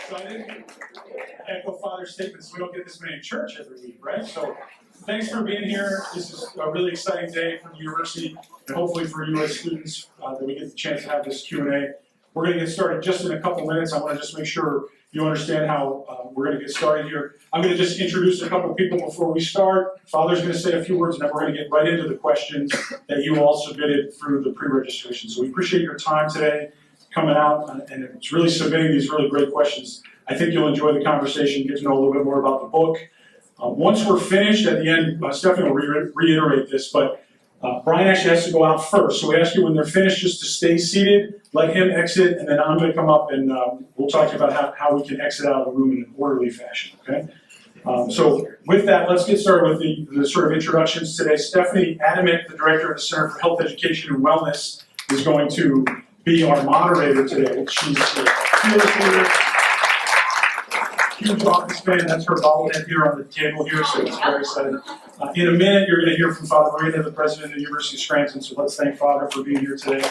excited. Echo Father's statements. We don't get this many in church every week, right? So thanks for being here. This is a really exciting day for the university and hopefully for you as students that we get the chance to have this Q&A. We're going to get started just in a couple minutes. I want to just make sure you understand how we're going to get started here. I'm going to just introduce a couple of people before we start. Father's going to say a few words, and then we're going to get right into the questions that you all submitted through the pre-registration. So we appreciate your time today, coming out, and it's really submitting these really great questions. I think you'll enjoy the conversation, get to know a little bit more about the book. Once we're finished, at the end, Stephanie will reiterate this, but Brian actually has to go out first. So we ask you when they're finished just to stay seated, let him exit, and then I'm going to come up and we'll talk to you about how we can exit out of the room in an orderly fashion, okay? So with that, let's get started with the sort of introductions today. Stephanie Adamick, the director of the Center for Health Education and Wellness, is going to be our moderator today. She's a fearless leader, huge office fan. That's her bobblehead here on the table here, so it's very exciting. In a minute, you're going to hear from Father Marina, the president of the University of Scranton, so let's thank Father for being here today.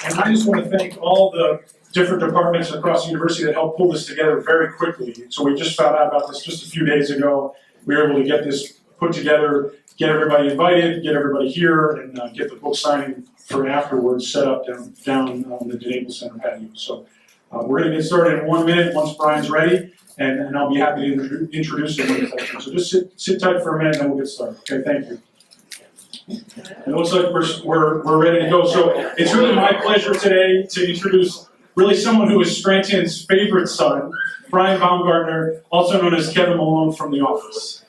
And I just want to thank all the different departments across the university that helped pull this together very quickly. So we just found out about this just a few days ago. We were able to get this put together, get everybody invited, get everybody here, and get the book signing for afterwards set up down on the Naples Center patio. So we're going to get started in 1 minute once Brian's ready, and I'll be happy to introduce him in a second. So just sit tight for a minute, and then we'll get started. Okay, thank you. It looks like we're ready to go. So it's really my pleasure today to introduce really someone who is Scranton's favorite son, Brian Baumgartner, also known as Kevin Malone from The Office.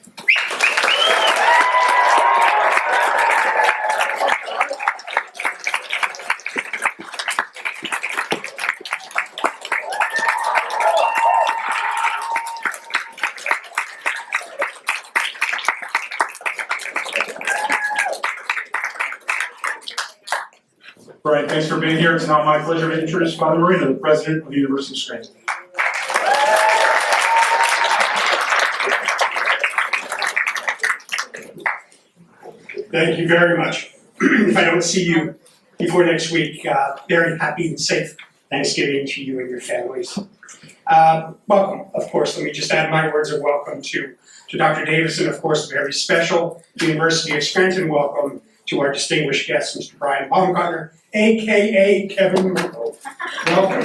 Brian, thanks for being here. It's now my pleasure to introduce Father Marina, the president of the University of Scranton. Thank you very much. If I don't see you before next week, very happy and safe Thanksgiving to you and your families. Welcome, of course. Let me just add my words of welcome to Dr. Davis, and of course, a very special University of Scranton welcome to our distinguished guest, Mr. Brian Baumgartner, a.k.a. Kevin Malone. Welcome.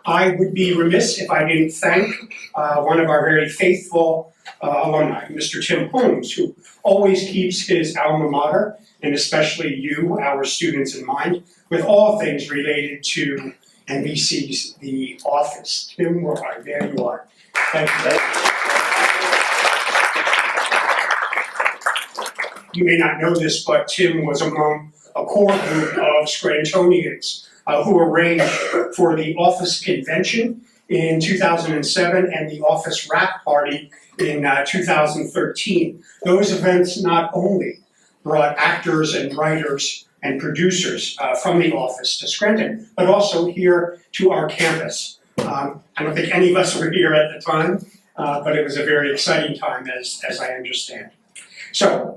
I would be remiss if I didn't thank one of our very faithful alumni, Mr. Tim Holmes, who always keeps his alma mater, and especially you, our students, in mind, with all things related to NBC's The Office. Tim, there you are. Thank you. You may not know this, but Tim was among a core group of Scrantonians who arranged for the Office Convention in 2007 and the Office Wrap Party in 2013. Those events not only brought actors and writers and producers from the Office to Scranton, but also here to our campus. I don't think any of us were here at the time, but it was a very exciting time as I understand. So,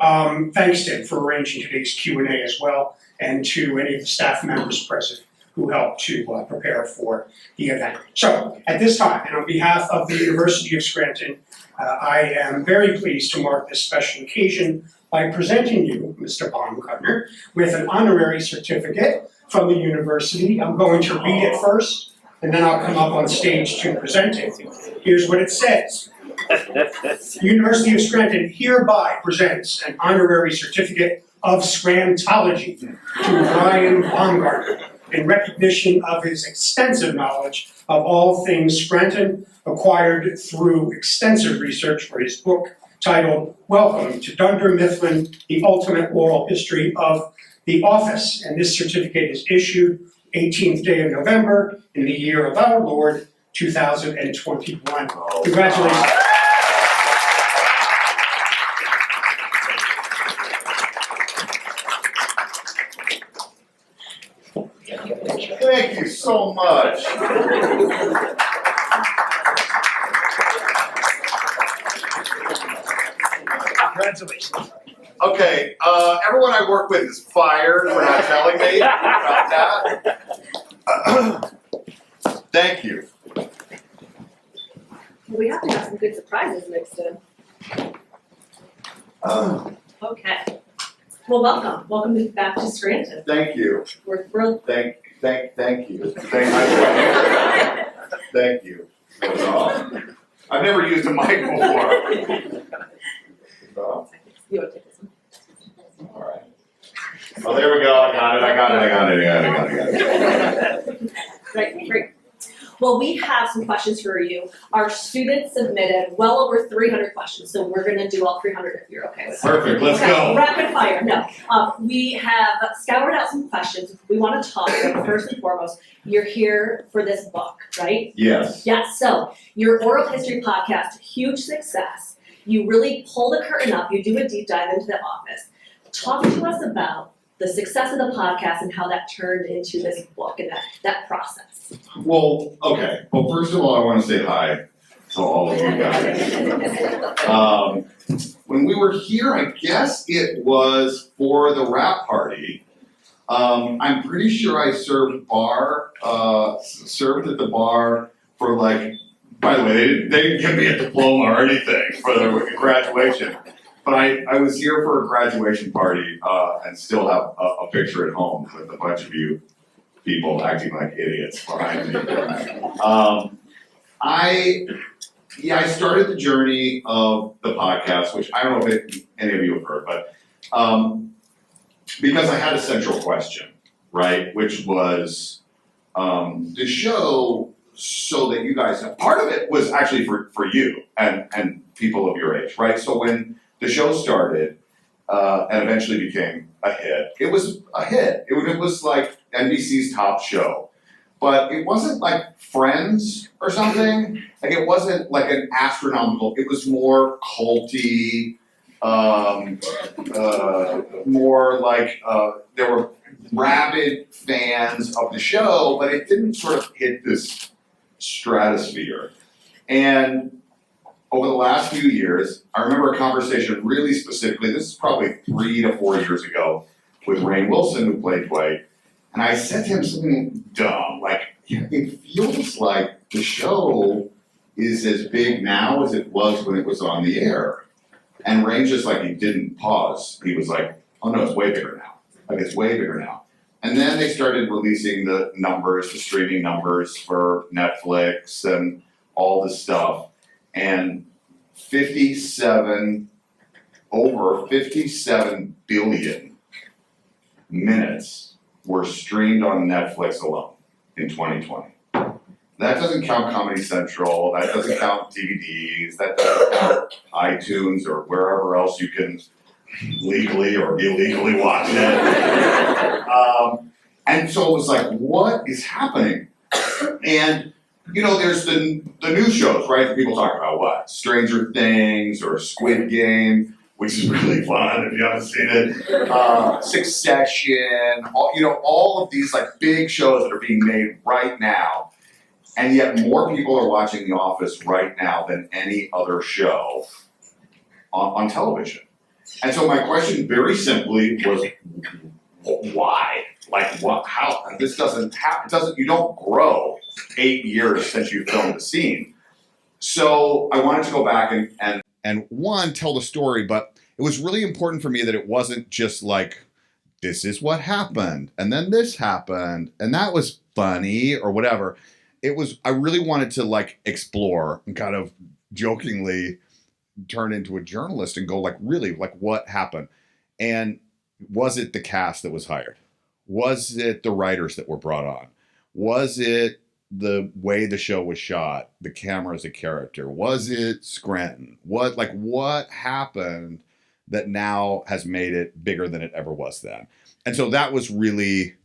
thanks, Tim, for arranging today's Q&A as well, and to any of the staff members present who helped to prepare for the event. So, at this time, and on behalf of the University of Scranton, I am very pleased to mark this special occasion by presenting you, Mr. Baumgartner, with an honorary certificate from the university. I'm going to read it first, and then I'll come up on stage to present it. Here's what it says. The University of Scranton hereby presents an honorary certificate of Scrantology to Brian Baumgartner in recognition of his extensive knowledge of all things Scranton, acquired through extensive research for his book titled Welcome to Dunder Mifflin, The Ultimate Oral History of The Office. And this certificate is issued 18th day of November in the year of our Lord, 2021. Congratulations. Thank you so much. Congratulations. Okay, everyone I work with is fired for not telling me about that. Thank you. We have to have some good surprises mixed in. Okay. Well, welcome back to Scranton. Thank you. We're thrilled. Thank you. Thank you. I've never used a mic before. You want to take this one? All right. Oh, there we go. I got it. Great. Well, we have some questions for you. Our students submitted well over 300 questions, so we're going to do all 300 if you're okay with it. Perfect. Let's go. Rapid fire. No. We have scoured out some questions. We want to talk about, first and foremost, you're here for this book, right? Yes. Yes. So your oral history podcast, huge success. You really pull the curtain up. You do a deep dive into the office. Talk to us about the success of the podcast and how that turned into this book and that process. Well, okay. Well, first of all, I want to say hi to all of you guys. When we were here, I guess it was for the wrap party. I'm pretty sure I served at the bar for like, by the way, they didn't give me a diploma or anything for the graduation. But I was here for a graduation party and still have a picture at home with a bunch of you people acting like idiots behind me. I started the journey of the podcast, which I don't know if any of you have heard, but because I had a central question, right, which was the show so that you guys have, part of it was actually for you and people of your age, right? So when the show started and eventually became a hit, it was a hit. It was like NBC's top show. But it wasn't like Friends or something. Like it wasn't like an astronomical, it was more culty, more like there were rabid fans of the show, but it didn't sort of hit this stratosphere. And over the last few years, I remember a conversation really specifically, this is probably 3 to 4 years ago, with Rainn Wilson, who played Dwight, and I said to him something dumb, like, it feels like the show is as big now as it was when it was on the air. And Rainn just like, he didn't pause. He was like, oh no, it's way bigger now. Like, it's way bigger now. And then they started releasing the numbers, the streaming numbers for Netflix and all this stuff. And over 57 billion minutes were streamed on Netflix alone in 2020. That doesn't count Comedy Central, that doesn't count DVDs, that doesn't count iTunes or wherever else you can legally or illegally watch it. And so it was like, what is happening? And you know, there's the new shows, right? That people talk about what? Stranger Things or Squid Game, which is really fun if you haven't seen it. Succession, all of these like big shows that are being made right now. And yet more people are watching The Office right now than any other show on television. And so my question very simply was, why? Like what, how, this doesn't happen, you don't grow 8 years since you filmed a scene. So I wanted to go back and one, tell the story, but it was really important for me that it wasn't just like, this is what happened, and then this happened, and that was funny, or whatever. It was, I really wanted to like explore and kind of jokingly turn into a journalist and go like, really, like what happened? And was it the cast that was hired? Was it the writers that were brought on? Was it the way the show was shot, the camera as a character? Was it Scranton? What happened that now has made it bigger than it ever was then? And so that was really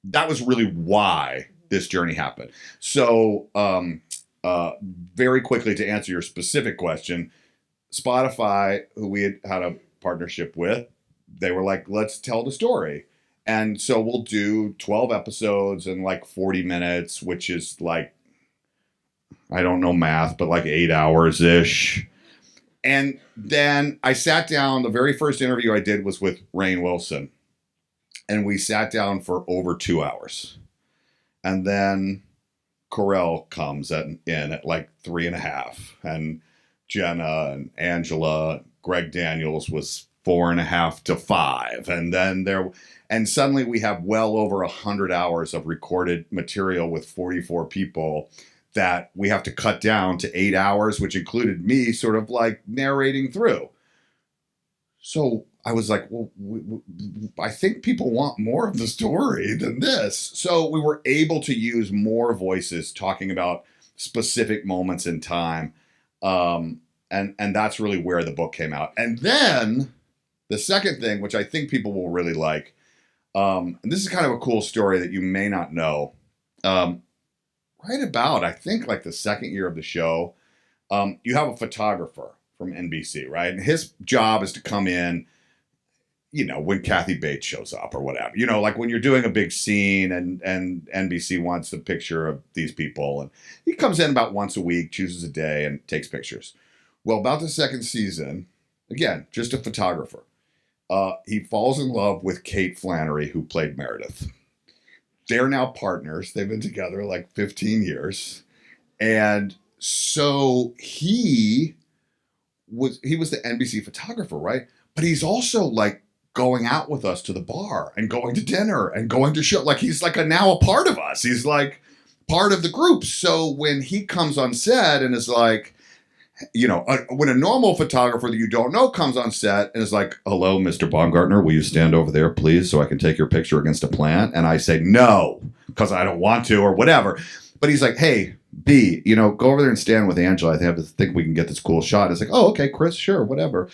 why this journey happened. So very quickly to answer your specific question, Spotify, who we had a partnership with, they were like, let's tell the story. And so we'll do 12 episodes in like 40 minutes, which is like, I don't know math, but like 8 hours-ish. And then I sat down, the very first interview I did was with Rainn Wilson. And we sat down for over 2 hours. And then Carell comes in at like 3.5. And Jenna and Angela, Greg Daniels was 4.5 to 5. And suddenly we have well over 100 hours of recorded material with 44 people that we have to cut down to 8 hours, which included me sort of like narrating through. So I was like, well, I think people want more of the story than this. So we were able to use more voices talking about specific moments in time. And that's really where the book came out. And then the second thing, which I think people will really like, and this is kind of a cool story that you may not know. Right about, I think, like the second year of the show, you have a photographer from NBC, right? And his job is to come in, you know, when Kathy Bates shows up or whatever. You know, like when you're doing a big scene and NBC wants a picture of these people. And he comes in about once a week, chooses a day, and takes pictures. Well, about the second season, again, just a photographer. He falls in love with Kate Flannery, who played Meredith. They're now partners. They've been together like 15 years. And so he was the NBC photographer, right? But he's also like going out with us to the bar and going to dinner and going to show. Like he's like now a part of us. He's like part of the group. So when he comes on set and is like, you know, when a normal photographer that you don't know comes on set and is like, hello, Mr. Baumgartner, will you stand over there, please, so I can take your picture against a plant? And I say, no, because I don't want to or whatever. But he's like, hey, B, you know, go over there and stand with Angela. I think we can get this cool shot. It's like, oh, okay, Chris, sure, whatever.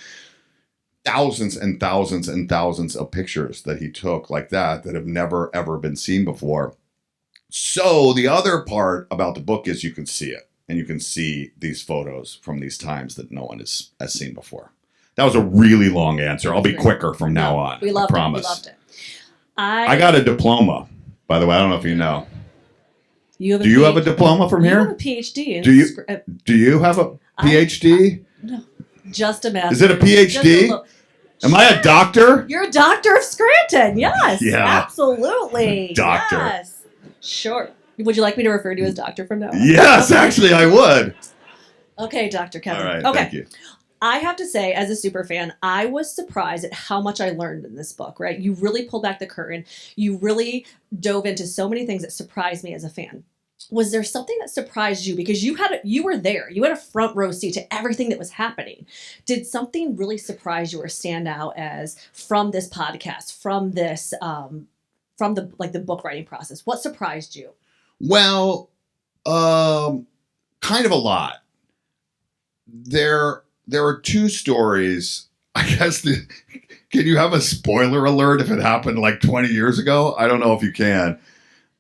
Thousands and thousands and thousands of pictures that he took like that have never, ever been seen before. So the other part about the book is you can see it. And you can see these photos from these times that no one has seen before. That was a really long answer. I'll be quicker from now on. We loved I promise. it. We loved it. I got a diploma, by the way. I don't know if you know. Do you have a diploma from You here? have a PhD in Do you have a PhD? No, just a master's. Is it a PhD? Am I a doctor? You're a doctor of Scranton. Yes. Yeah. Absolutely. Doctor. Yes. Sure. Would you like me to refer to you as doctor from now on? Yes, actually, I would. Okay, Dr. Kevin. All right, okay. thank you. I have to say, as a super fan, I was surprised at how much I learned in this book, right? You really pulled back the curtain. You really dove into so many things that surprised me as a fan. Was there something that surprised you? Because you were there. You had a front row seat to everything that was happening. Did something really surprise you or stand out as from this podcast, from this, from the book writing process? What surprised you? Well, kind of a lot. There are two stories. I guess can you have a spoiler alert if it happened like 20 years ago? I don't know if you can.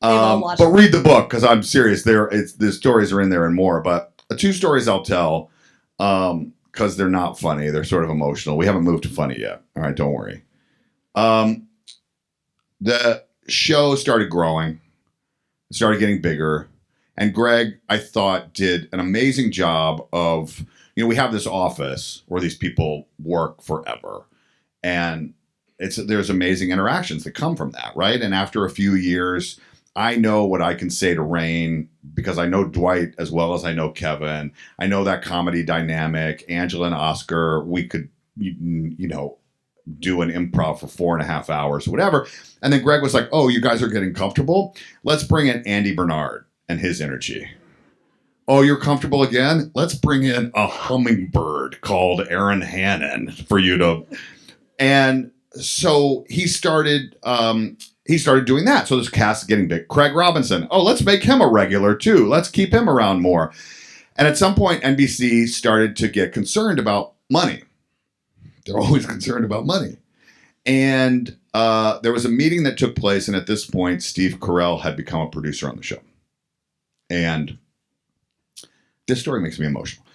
But read the book because I'm serious. The stories are in there and more. But two stories I'll tell because they're not funny. They're sort of emotional. We haven't moved to funny yet. All right, don't worry. The show started growing. It started getting bigger. And Greg, I thought, did an amazing job of, you know, we have this office where these people work forever. And there's amazing interactions that come from that, right? And after a few years, I know what I can say to Rainn because I know Dwight as well as I know Kevin. I know that comedy dynamic. Angela and Oscar, we could, you know, do an improv for 4.5 hours or whatever. And then Greg was like, oh, you guys are getting comfortable? Let's bring in Andy Bernard and his energy. Oh, you're comfortable again? Let's bring in a hummingbird called Aaron Hannon for you to... And so he started doing that. So this cast is getting big. Craig Robinson. Oh, let's make him a regular too. Let's keep him around more. And at some point, NBC started to get concerned about money. They're always concerned about money. And there was a meeting that took place. And at this point, Steve Carell had become a producer on the show. And this story makes me emotional.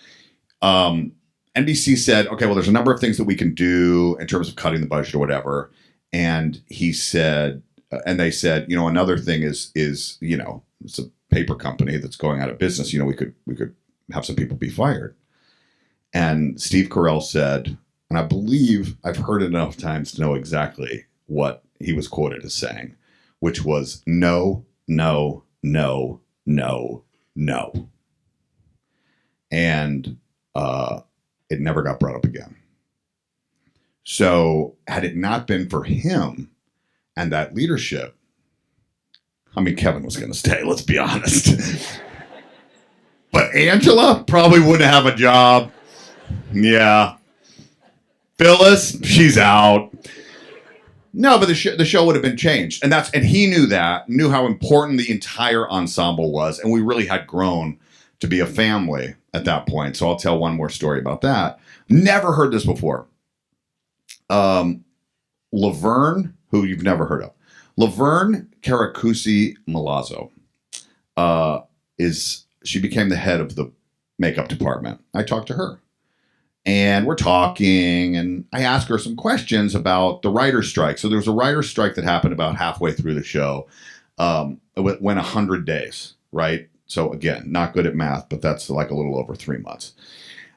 NBC said, okay, well, there's a number of things that we can do in terms of cutting the budget or whatever. And he said, and they said, you know, another thing is, you know, it's a paper company that's going out of business. You know, we could have some people be fired. And Steve Carell said, and I believe I've heard it enough times to know exactly what he was quoted as saying, which was no, no, no, no, no. And it never got brought up again. So had it not been for him and that leadership, I mean, Kevin was going to stay, let's be honest. But Angela probably wouldn't have a job. Yeah. Phyllis, she's out. No, but the show would have been changed. And he knew that, knew how important the entire ensemble was. And we really had grown to be a family at that point. So I'll tell one more story about that. Never heard this before. Laverne, who you've never heard of. Laverne Caracusi Milazzo she became the head of the makeup department. I talked to her. And we're talking, and I asked her some questions about the writer's strike. So there was a writer's strike that happened about halfway through the show. It went 100 days, right? So again, not good at math, but that's like a little over 3 months.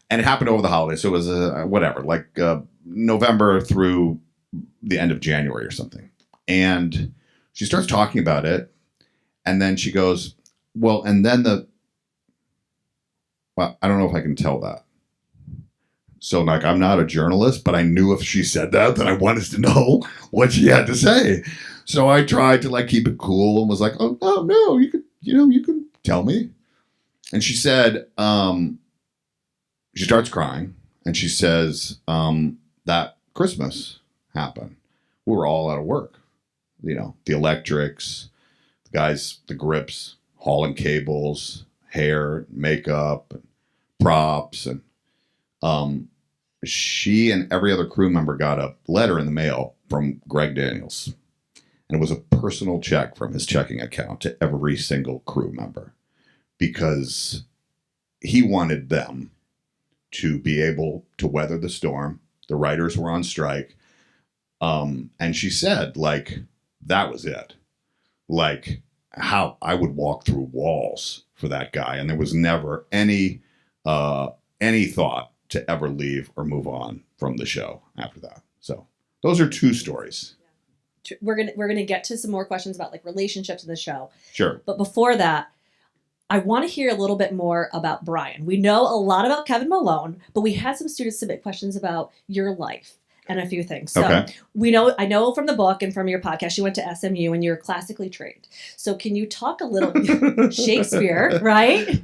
And it happened over the holidays. So it was November through the end of January or something. And she starts talking about it. And then she goes, well, I don't know if I can tell that. So like, I'm not a journalist, but I knew if she said that, then I wanted to know what she had to say. So I tried to like keep it cool and was like, oh no, you can tell me. And she said, she starts crying and she says, that Christmas happened. We were all out of work. The electrics, the guys, the grips, hauling cables, hair, makeup, and props, and she and every other crew member got a letter in the mail from Greg Daniels. And it was a personal check from his checking account to every single crew member because he wanted them to be able to weather the storm. The writers were on strike. And she said, like, that was it. Like, how I would walk through walls for that guy. And there was never any thought to ever leave or move on from the show after that. So those are two stories. We're gonna get to some more questions about like relationships in the show. Sure. But before that, I want to hear a little bit more about Brian. We know a lot about Kevin Malone, but we had some students submit questions about your life and a few things. So Okay. I know from the book and from your podcast, you went to SMU and you're classically trained. So can you talk a little Shakespeare, right?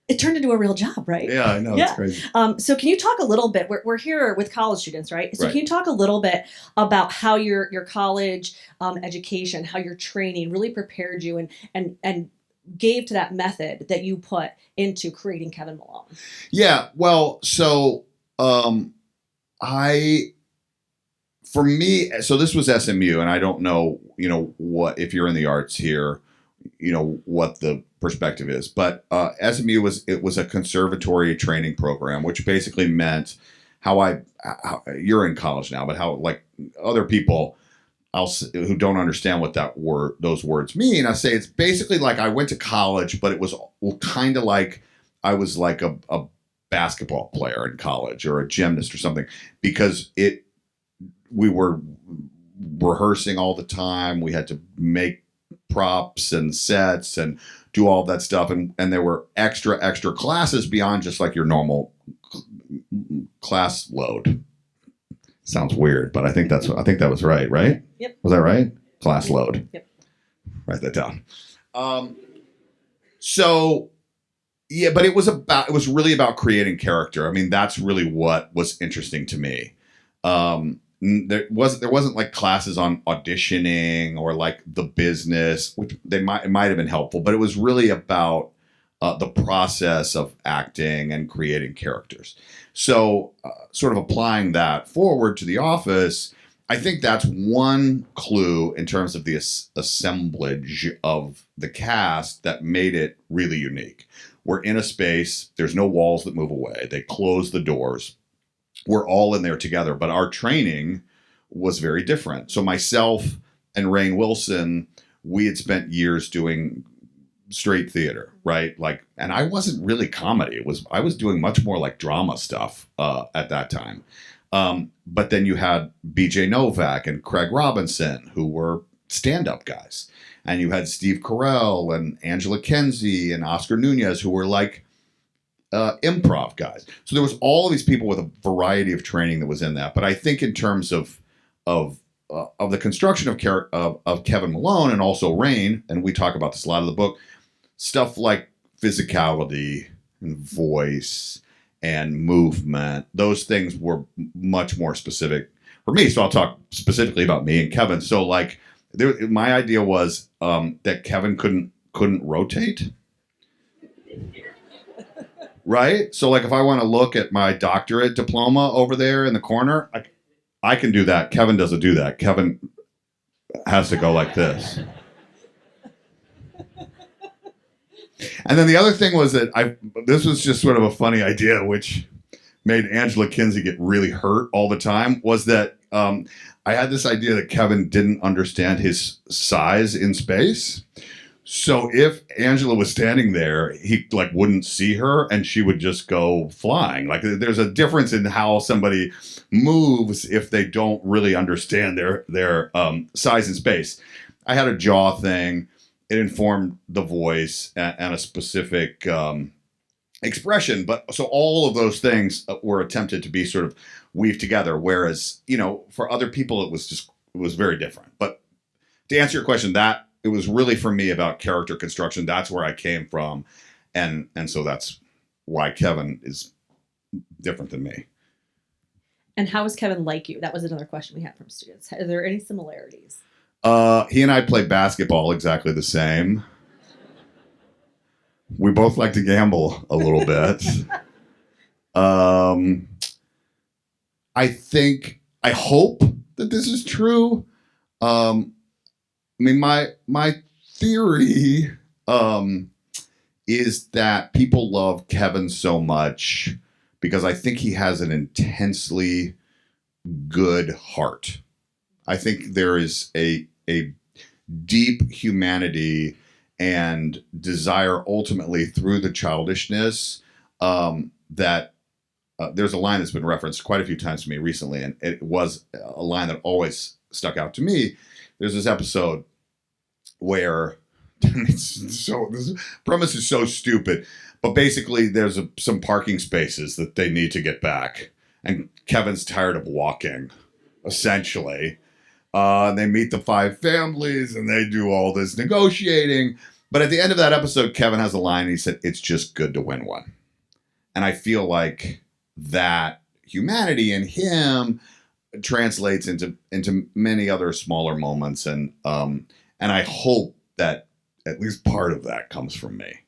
It turned into a real job, right? Yeah, I know. Yeah. It's crazy. So can you talk a little bit, we're here with college students, right? So Right. Can you talk a little bit about how your college education, how your training really prepared you and gave to that method that you put into creating Kevin Malone? Yeah. Well, so so this was SMU, and I don't know, what, if you're in the arts here, what the perspective is, but SMU was a conservatory training program, which basically meant how you're in college now, but how like other people who don't understand what those words mean, I say it's basically like I went to college, but it was kind of like I was like a basketball player in college or a gymnast or something, because we were rehearsing all the time. We had to make props and sets and do all that stuff, and there were extra classes beyond just like your normal class load. Sounds weird, but I think that was right? Yep. Was that right? Class load. Yep. Write that down. So yeah, but it was really about creating character. I mean, that's really what was interesting to me. There wasn't like classes on auditioning or like the business, which it might have been helpful, but it was really about the process of acting and creating characters. So sort of applying that forward to the office, I think that's one clue in terms of the assemblage of the cast that made it really unique. We're in a space, there's no walls that move away. They close the doors. We're all in there together, but our training was very different. So myself and Rainn Wilson, we had spent years doing straight theater, right? Like, and I wasn't really comedy. I was doing much more like drama stuff at that time. But then you had B.J. Novak and Craig Robinson, who were stand-up guys. And you had Steve Carell and Angela Kinsey and Oscar Nunez, who were like improv guys. So there was all of these people with a variety of training that was in that. But I think in terms of the construction of Kevin Malone and also Rain, and we talk about this a lot in the book, stuff like physicality and voice and movement, those things were much more specific for me. So I'll talk specifically about me and Kevin. So like, my idea was that Kevin couldn't rotate. Right? So like if I want to look at my doctorate diploma over there in the corner, I can do that. Kevin doesn't do that. Kevin has to go like this. And then the other thing was that this was just sort of a funny idea, which made Angela Kinsey get really hurt all the time, was that I had this idea that Kevin didn't understand his size in space. So if Angela was standing there, he like wouldn't see her and she would just go flying. Like there's a difference in how somebody moves if they don't really understand their size in space. I had a jaw thing. It informed the voice and a specific expression. But so all of those things were attempted to be sort of weaved together. Whereas, for other people, it was very different. But to answer your question, that it was really for me about character construction. That's where I came from. And so that's why Kevin is different than me. And how is Kevin like you? That was another question we had from students. Are there any similarities? He and I play basketball exactly the same. We both like to gamble a little bit. I hope that this is true. My theory is that people love Kevin so much because I think he has an intensely good heart. I think there is a deep humanity and desire ultimately through the childishness that there's a line that's been referenced quite a few times to me recently, and it was a line that always stuck out to me. There's this episode where this premise is so stupid, but basically there's some parking spaces that they need to get back, and Kevin's tired of walking, essentially. They meet the 5 families and they do all this negotiating. But at the end of that episode, Kevin has a line and he said, "It's just good to win one." And I feel like that humanity in him translates into many other smaller moments. And I hope that at least part of that comes from me.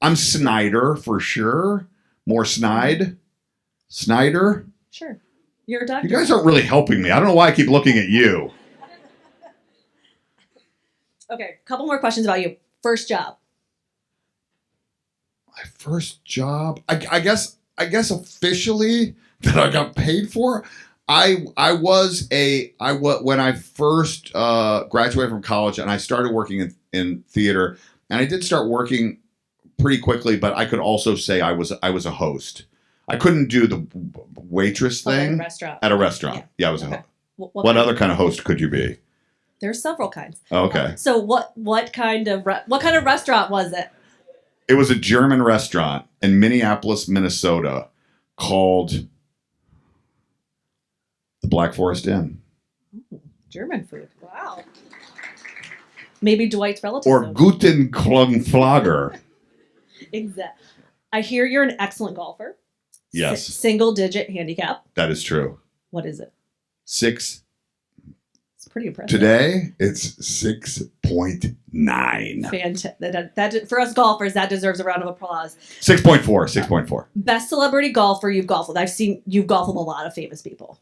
I'm Snyder for sure. More Snyder. Sure. You're a doctor. You guys aren't really helping me. I don't know why I keep looking at you. Okay, a couple more questions about you. First job. My first job, I guess officially that I got paid for. When I first graduated from college and I started working in theater, and I did start working pretty quickly, but I could also say I was a host. I couldn't do the waitress thing At a restaurant. Yeah, I was a host. What Other kind of host could you be? There's several kinds. Oh, okay. So what kind of restaurant was it? It was a German restaurant in Minneapolis, Minnesota, called the Black Forest Inn. Ooh, German food. Wow. Maybe Dwight's relative. Or Guten Klungflager. Exactly. I hear you're an excellent golfer. Yes. Single digit handicap. That is true. What is it? 6. It's pretty impressive. Today, it's 6.9. Fantastic. That for us golfers, that deserves a round of applause. 6.4. Best celebrity golfer you've golfed with. I've seen you've golfed with a lot of famous people.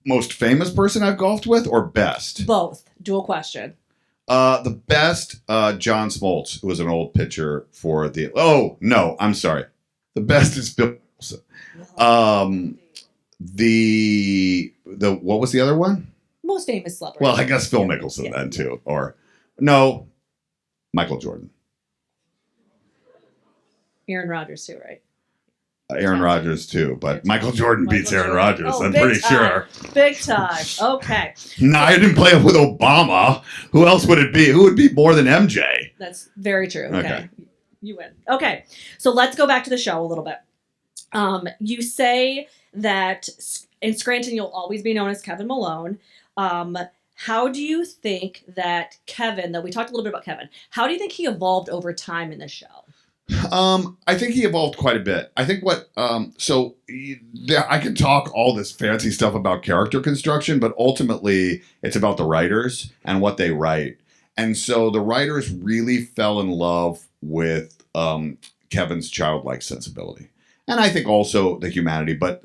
Most famous person I've golfed with, or best? Both. Dual question. The best, John Smoltz, who was an old pitcher for the. Oh no, I'm sorry. The best is Bill Wilson. The what was the other one? Most famous celebrity. Well, I guess Phil Mickelson then too, or no, Michael Jordan. Aaron Rodgers too, right? Aaron Rodgers too, but Michael Jordan beats Michael Aaron Jordan. Rodgers. Oh, I'm big pretty time. sure. Big time. Okay. No, I didn't play with Obama. Who else would it be? Who would be more than MJ? That's very true. Okay. Okay. You win. Okay. So let's go back to the show a little bit. You say that in Scranton you'll always be known as Kevin Malone. How do you think that Kevin, though we talked a little bit about Kevin, how do you think he evolved over time in the show? I think he evolved quite a bit. I think I can talk all this fancy stuff about character construction, but ultimately it's about the writers and what they write. And so the writers really fell in love with Kevin's childlike sensibility. And I think also the humanity, but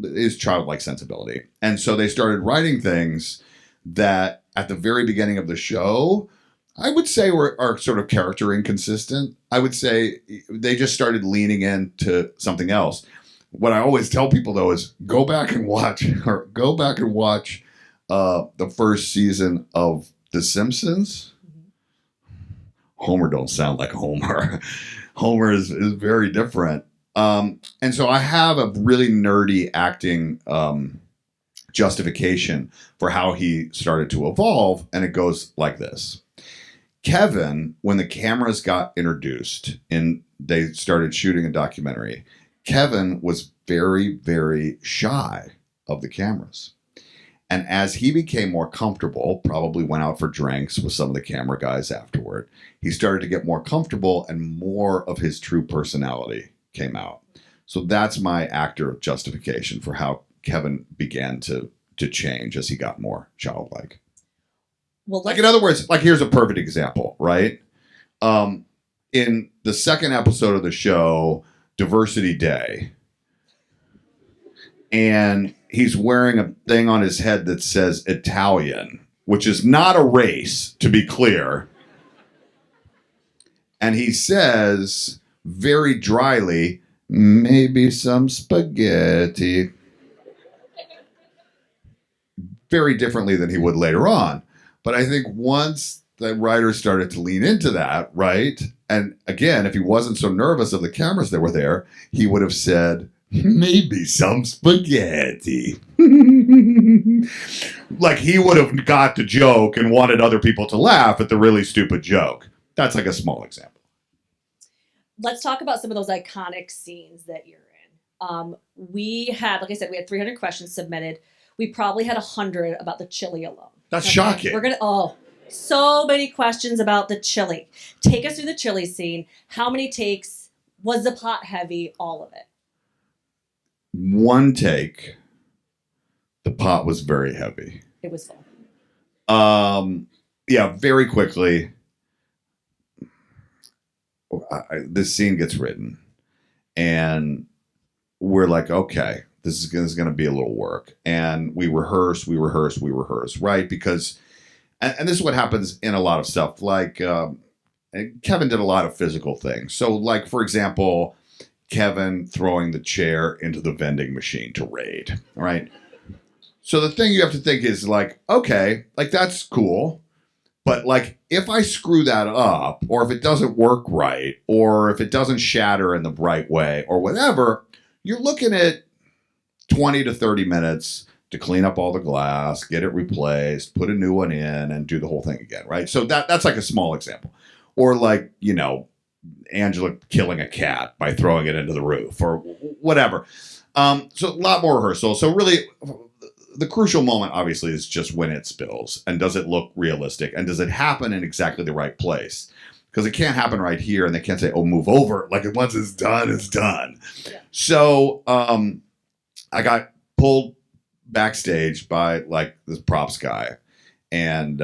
his childlike sensibility. And so they started writing things that at the very beginning of the show, I would say are sort of character inconsistent. I would say they just started leaning into something else. What I always tell people though is go back and watch the first season of The Simpsons. Homer don't sound like Homer. Homer is very different. And so I have a really nerdy acting justification for how he started to evolve, and it goes like this. Kevin, when the cameras got introduced and they started shooting a documentary, Kevin was very, very shy of the cameras. And as he became more comfortable, probably went out for drinks with some of the camera guys afterward, he started to get more comfortable and more of his true personality came out. So that's my actor justification for how Kevin began to change as he got more childlike. Well, like in other words, like here's a perfect example, right? In the second episode of the show, Diversity Day, and he's wearing a thing on his head that says Italian, which is not a race, to be clear. And he says very dryly, maybe some spaghetti. Very differently than he would later on. But I think once the writers started to lean into that, right? And again, if he wasn't so nervous of the cameras that were there, he would have said, maybe some spaghetti. Like he would have got the joke and wanted other people to laugh at the really stupid joke. That's like a small example. Let's talk about some of those iconic scenes that you're in. We had, like I said, we had 300 questions submitted. We probably had 100 about the chili alone. That's shocking. So many questions about the chili. Take us through the chili scene. How many takes? Was the pot heavy? All of it. One take. The pot was very heavy. It was full. Yeah, very quickly. This scene gets written, and we're like, okay, this is going to be a little work. And we rehearse, right? Because, and this is what happens in a lot of stuff. Like, Kevin did a lot of physical things. So, like, for example, Kevin throwing the chair into the vending machine to raid, right? So the thing you have to think is like, okay, like that's cool. But like, if I screw that up, or if it doesn't work right, or if it doesn't shatter in the right way, or whatever, you're looking at 20 to 30 minutes to clean up all the glass, get it replaced, put a new one in, and do the whole thing again, right? So that's like a small example. Or like, you know, Angela killing a cat by throwing it into the roof, or whatever. So a lot more rehearsal. So really, the crucial moment, obviously, is just when it spills. And does it look realistic? And does it happen in exactly the right place? Because it can't happen right here, and they can't say, oh, move over. Like, once it's done, it's done. Yeah. So I got pulled backstage by, like, this props guy. And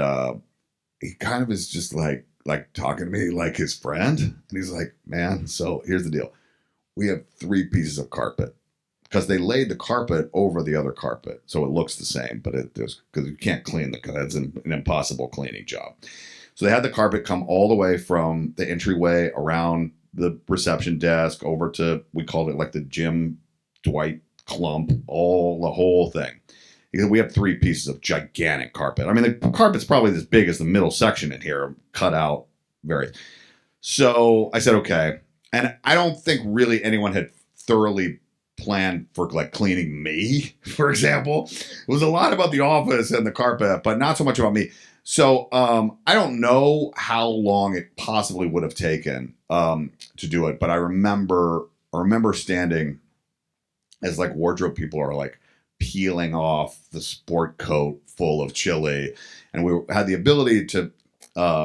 he kind of is just, like talking to me like his friend. And he's like, man, so here's the deal. We have 3 pieces of carpet. Because they laid the carpet over the other carpet, so it looks the same, but because you can't clean it's an impossible cleaning job. So they had the carpet come all the way from the entryway around the reception desk over to, we called it like the Jim Dwight clump, the whole thing. Because we have 3 pieces of gigantic carpet. I mean, the carpet's probably as big as the middle section in here, cut out very. So I said, okay. And I don't think really anyone had thoroughly planned for like cleaning me, for example. It was a lot about the office and the carpet, but not so much about me. So I don't know how long it possibly would have taken to do it, but I remember standing as like wardrobe people are like peeling off the sport coat full of chili, and we had the ability to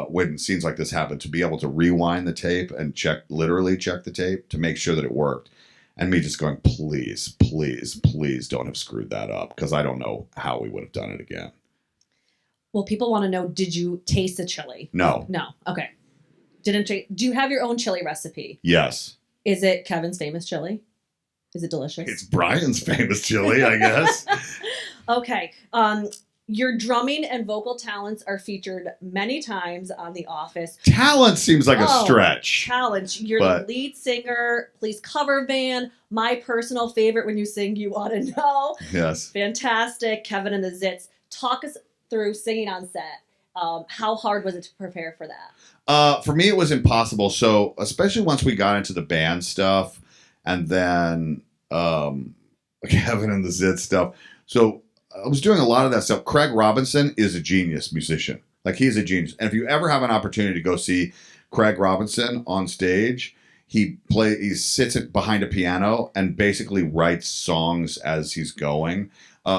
when scenes like this happen to be able to rewind the tape and literally check the tape to make sure that it worked. And me just going, please, please, please don't have screwed that up, because I don't know how we would have done it again. Well, people want to know, did you taste the chili? No. No. Okay. Didn't taste. Do you have your own chili recipe? Yes. Is it Kevin's famous chili? Is it delicious? It's Brian's famous chili, I guess. Okay. Your drumming and vocal talents are featured many times on The Office. Talent seems like a stretch. Challenge. You're the lead singer, Police cover band. My personal favorite when you sing You Ought to Know. Yes. Fantastic. Kevin and the Zits. Talk us through singing on set. How hard was it to prepare for that? For me, it was impossible. So, especially once we got into the band stuff and then Kevin and the Zits stuff. So, I was doing a lot of that stuff. Craig Robinson is a genius musician. Like, he's a genius. And if you ever have an opportunity to go see Craig Robinson on stage, he sits behind a piano and basically writes songs as he's going.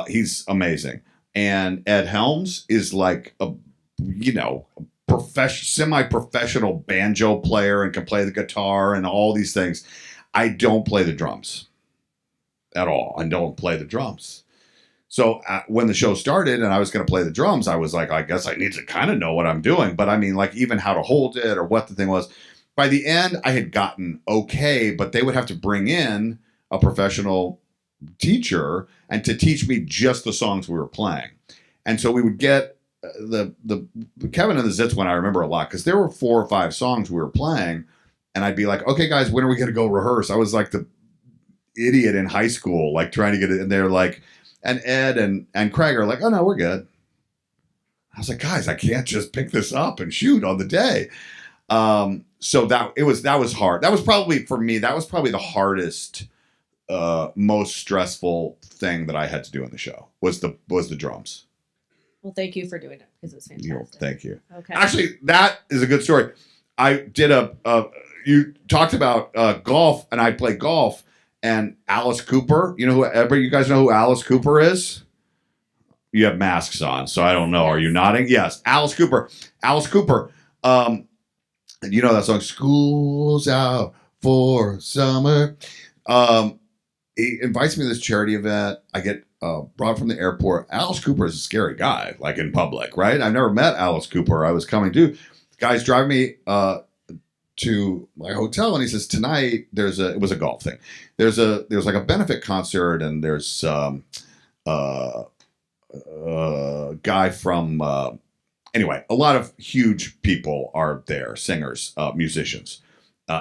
He's amazing. And Ed Helms is like a semi-professional banjo player and can play the guitar and all these things. I don't play the drums at all. I don't play the drums. So when the show started and I was going to play the drums, I was like, I guess I need to kind of know what I'm doing. But I mean, like, even how to hold it or what the thing was. By the end, I had gotten okay, but they would have to bring in a professional teacher and to teach me just the songs we were playing. And so we would get the Kevin and the Zits one I remember a lot, because there were 4 or 5 songs we were playing, and I'd be like, okay, guys, when are we going to go rehearse? I was like the idiot in high school, like trying to get it. And they're like, and Ed and Craig are like, oh no, we're good. I was like, guys, I can't just pick this up and shoot on the day. So that was hard. That was probably, for me, the hardest, most stressful thing that I had to do in the show was the drums. Well, thank you for doing it, because it was fantastic. Thank you. Okay. Actually, that is a good story. I did you talked about golf, and I played golf, and Alice Cooper, you guys know who Alice Cooper is? You have masks on, so I don't know. Yes. Are you nodding? Yes. Alice Cooper. You know that song, School's Out for Summer. He invites me to this charity event. I get brought from the airport. Alice Cooper is a scary guy, like in public, right? I've never met Alice Cooper. I was coming to. The guy's driving me to my hotel, and he says, tonight it was a golf thing. There's like a benefit concert, and there's a guy from anyway, a lot of huge people are there, singers, musicians.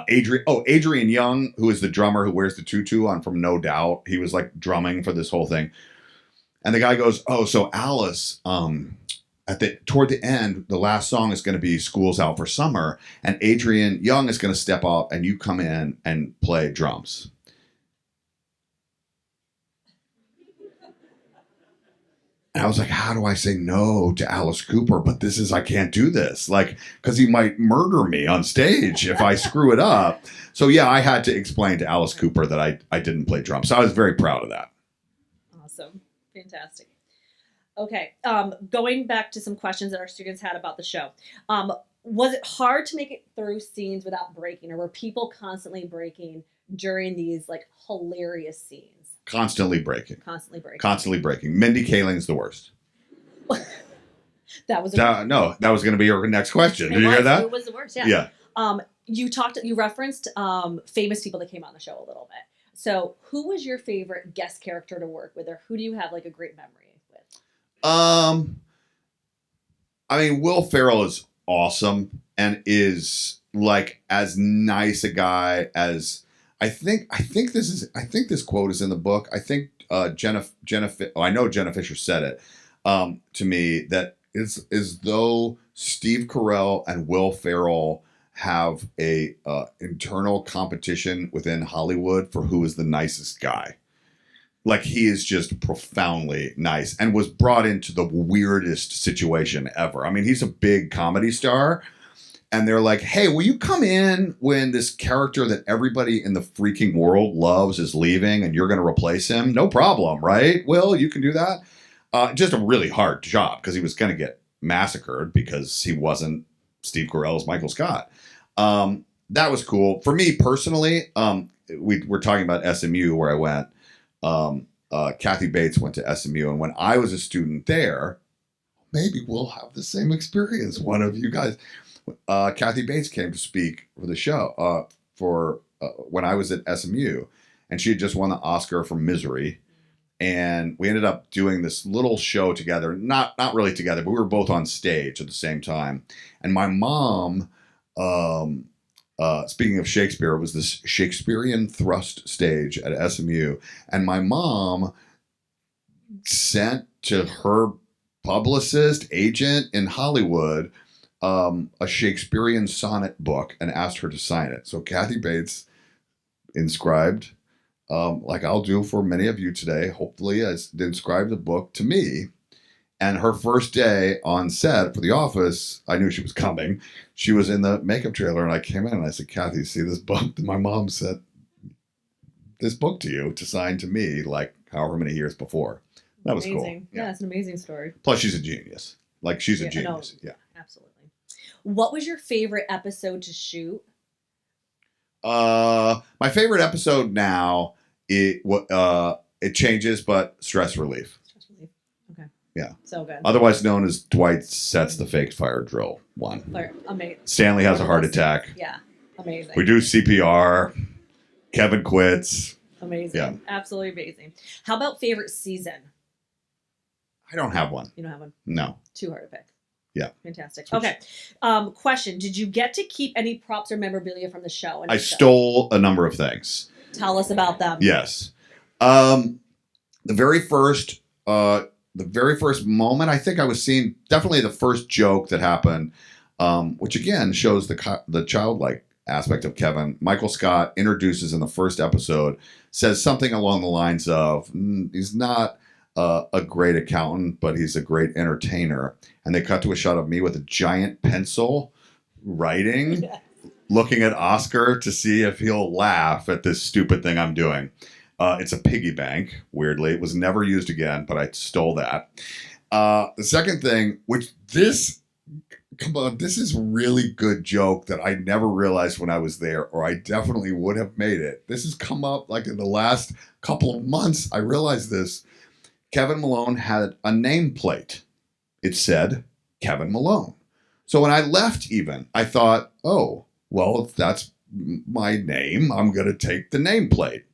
Adrian Young, who is the drummer who wears the tutu on from No Doubt. He was like drumming for this whole thing. And the guy goes, oh, so Alice, toward the end, the last song is going to be School's Out for Summer. And Adrian Young is going to step up and you come in and play drums. And I was like, how do I say no to Alice Cooper? But I can't do this. Like, because he might murder me on stage if I screw it up. So yeah, I had to explain to Alice Cooper that I didn't play drums. So I was very proud of that. Awesome. Fantastic. Okay. Going back to some questions that our students had about the show. Was it hard to make it through scenes without breaking, or were people constantly breaking during these like hilarious scenes? Constantly breaking. Mindy Kaling's the worst. That was that was going to be your next question. Did you hear that? It was the worst. Yeah. You referenced famous people that came on the show a little bit. So, who was your favorite guest character to work with, or who do you have like a great memory with? I mean, Will Ferrell is awesome and is like as nice a guy as. I think this quote is in the book. I think Jenna Fisher said it to me, that it's as though Steve Carell and Will Ferrell have a internal competition within Hollywood for who is the nicest guy. Like, he is just profoundly nice and was brought into the weirdest situation ever. I mean, he's a big comedy star. And they're like, hey, will you come in when this character that everybody in the freaking world loves is leaving and you're going to replace him? No problem, right? Will, you can do that. Just a really hard job because he was going to get massacred because he wasn't Steve Carell's Michael Scott. That was cool. For me personally, we're talking about SMU where I went. Kathy Bates went to SMU. And when I was a student there, maybe we'll have the same experience, one of you guys. Kathy Bates came to speak for the show when I was at SMU, and she had just won the Oscar for Misery, and we ended up doing this little show together, not really together, but we were both on stage at the same time. And my mom, speaking of Shakespeare, it was this Shakespearean thrust stage at SMU, and my mom sent to her publicist agent in Hollywood a Shakespearean sonnet book and asked her to sign it. So Kathy Bates inscribed, like I'll do for many of you today, hopefully, inscribed the book to me. And her first day on set for The Office, I knew she was coming. She was in the makeup trailer, and I came in and I said, Kathy, see this book? My mom sent this book to you to sign to me, like however many years before. That was amazing. Cool. Yeah, it's an amazing story. Plus, she's a genius. Like, she's a genius. No, yeah. Absolutely. What was your favorite episode to shoot? My favorite episode now, it changes, but Stress Relief. Stress Relief. Okay. Yeah. So good. Otherwise known as Dwight Sets the Fake Fire Drill one. Amazing. Stanley has a heart attack. Yeah. Amazing. We do CPR. Kevin quits. Amazing. Yeah. Absolutely amazing. How about favorite season? I don't have one. You don't have one? No. Too hard to pick. Yeah. Fantastic. Okay. Question. Did you get to keep any props or memorabilia from the show? I stole a number of things. Tell us about them. Yes. The very first moment, I think I was seeing definitely the first joke that happened, which again shows the childlike aspect of Kevin. Michael Scott introduces in the first episode, says something along the lines of, he's not a great accountant, but he's a great entertainer. And they cut to a shot of me with a giant pencil writing, looking at Oscar to see if he'll laugh at this stupid thing I'm doing. It's a piggy bank, weirdly. It was never used again, but I stole that. The second thing, this is a really good joke that I never realized when I was there, or I definitely would have made it. This has come up like in the last couple of months. I realized this. Kevin Malone had a nameplate. It said Kevin Malone. So when I left even, I thought, oh, well, if that's my name, I'm going to take the nameplate.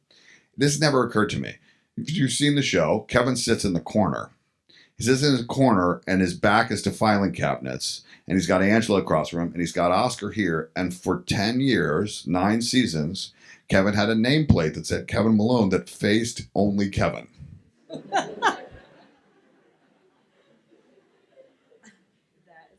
This never occurred to me. If you've seen the show, Kevin sits in the corner. He sits in his corner and his back is to filing cabinets. And he's got Angela across from him and he's got Oscar here. And for 10 years, 9 seasons, Kevin had a nameplate that said Kevin Malone that faced only Kevin.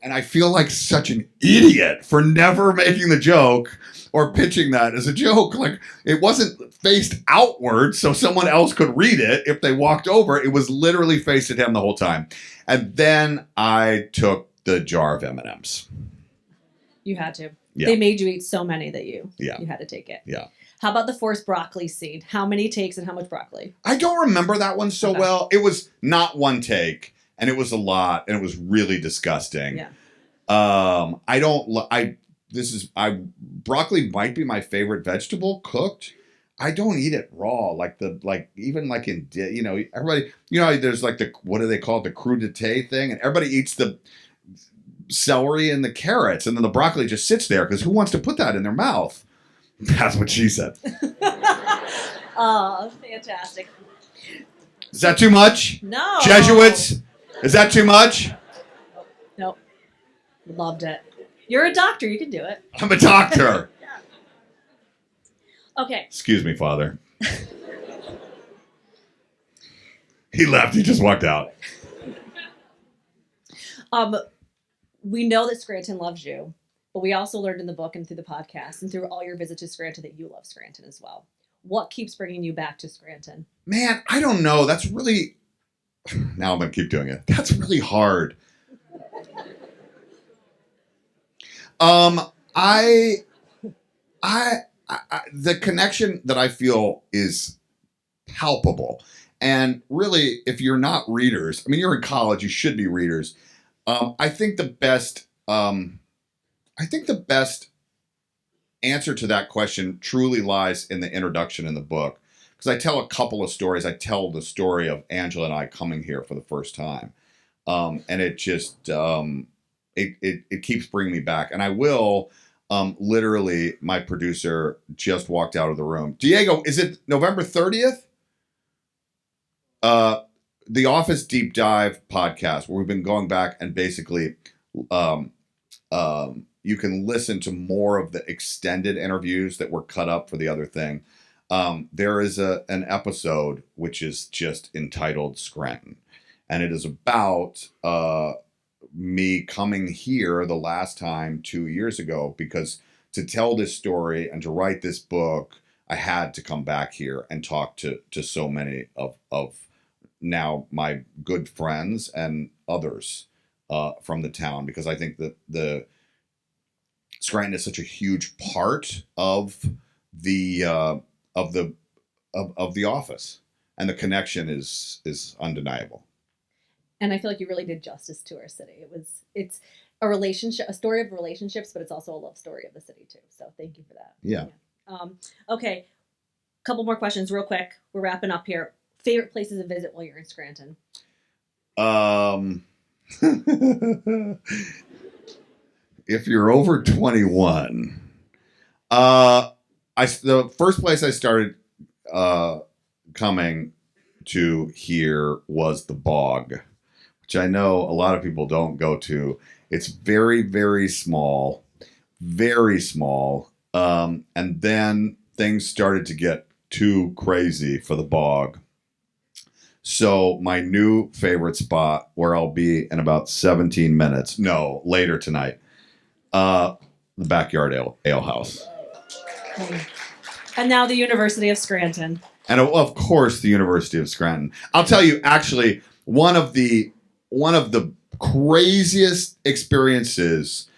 And I feel like such an idiot for never making the joke or pitching that as a joke. Like, it wasn't faced outward so someone else could read it if they walked over. It was literally faced at him the whole time. And then I took the jar of M&Ms. You had to. Yeah. They made you eat so many that you Yeah. had to take it. Yeah. How about the forced broccoli scene? How many takes and how much broccoli? I don't remember that one so Okay. well. It was not one take, and it was a lot, and it was really disgusting. Yeah. Broccoli might be my favorite vegetable cooked. I don't eat it raw, everybody, there's like what do they call it? The crudité thing, and everybody eats the celery and the carrots, and then the broccoli just sits there because who wants to put that in their mouth? That's what she said. Oh, fantastic. Is that too much? No. Jesuits? Is that too much? Nope. Loved it. You're a doctor. You can do it. I'm a doctor. Okay. Excuse me, Father. He left. He just walked out. We know that Scranton loves you. but we also learned in the book and through the podcast and through all your visits to Scranton that you love Scranton as well. What keeps bringing you back to Scranton? Man, I don't know. That's really, now I'm going to keep doing it. That's really hard. The connection that I feel is palpable. And really, if you're not readers, I mean, you're in college, you should be readers. I think the best answer to that question truly lies in the introduction in the book. Because I tell a couple of stories. I tell the story of Angela and I coming here for the first time. And it just, it keeps bringing me back. And I will, literally, my producer just walked out of the room. Diego, is it November 30th? The Office Deep Dive podcast, where we've been going back and basically, you can listen to more of the extended interviews that were cut up for the other thing. There is an episode which is just entitled Scranton, and it is about me coming here the last time 2 years ago, because to tell this story and to write this book, I had to come back here and talk to so many of now my good friends and others from the town, because I think that the Scranton is such a huge part of the office, and the connection is undeniable. And I feel like you really did justice to our city. It's a relationship, a story of relationships, but it's also a love story of the city too. So thank you for that. Yeah. Okay, couple more questions real quick. We're wrapping up here. Favorite places to visit while you're in Scranton? If you're over 21, the first place I started coming to here was the Bog, which I know a lot of people don't go to. It's very, very small, very small. And then things started to get too crazy for the Bog. So my new favorite spot, where I'll be in about 17 minutes, no, later tonight, the Backyard Ale House. And now the University of Scranton. And of course, the University of Scranton. I'll tell you, actually, one of the craziest experiences.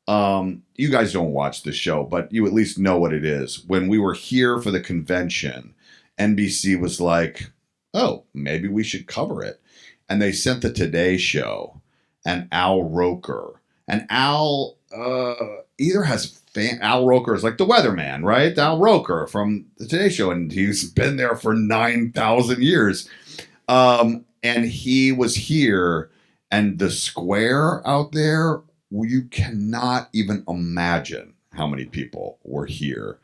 You guys don't watch the show, but you at least know what it is. When we were here for the convention, NBC was like, "Oh, maybe we should cover it," and they sent the Today Show and Al Roker, and Al either has. Al Roker is like the weatherman, right? Al Roker from the Today Show, and he's been there for 9,000 years. And he was here, and the square out there, you cannot even imagine how many people were here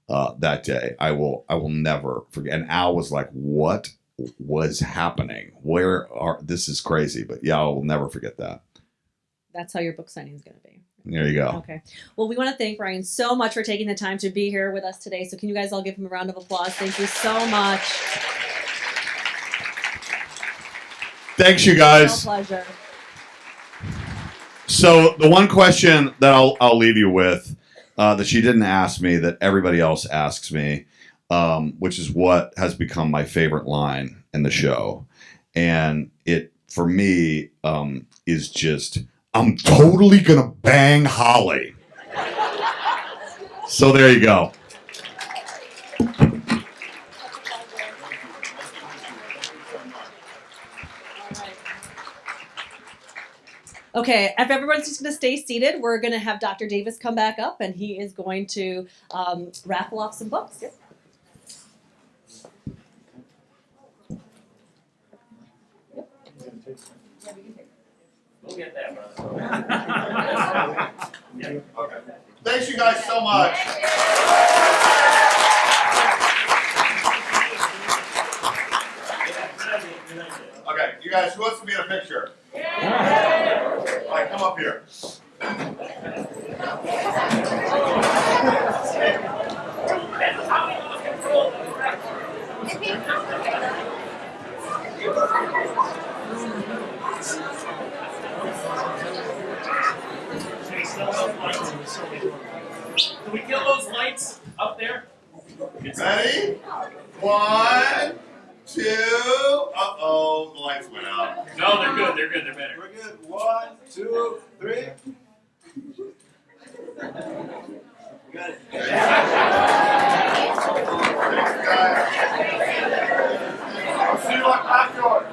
that day. I will never forget. And Al was like, "What was happening? This is crazy." But yeah, I will never forget that. That's how your book signing is going to be. There you go. Okay. Well, we want to thank Brian so much for taking the time to be here with us today. So can you guys all give him a round of applause? Thank you so much. Thanks, you guys. My pleasure. So the one question that I'll leave you with that she didn't ask me, that everybody else asks me, which is what has become my favorite line in the show, and it for me is just, "I'm totally gonna bang Holly." So there you go. Okay, if everyone's just going to stay seated, we're going to have Dr. Davis come back up, and he is going to raffle off some books. Yep. We'll get that, brother. Okay. Thanks you guys so much. Okay, you guys, who wants to be in a picture? All right, come up here. Can we kill those lights up there? Ready? 1, 2. Uh-oh, the lights went out. No, they're good. They're good. They're better. We're good. 1, 2, 3. Got it. Thanks, guys. I'll see you on Popcorn.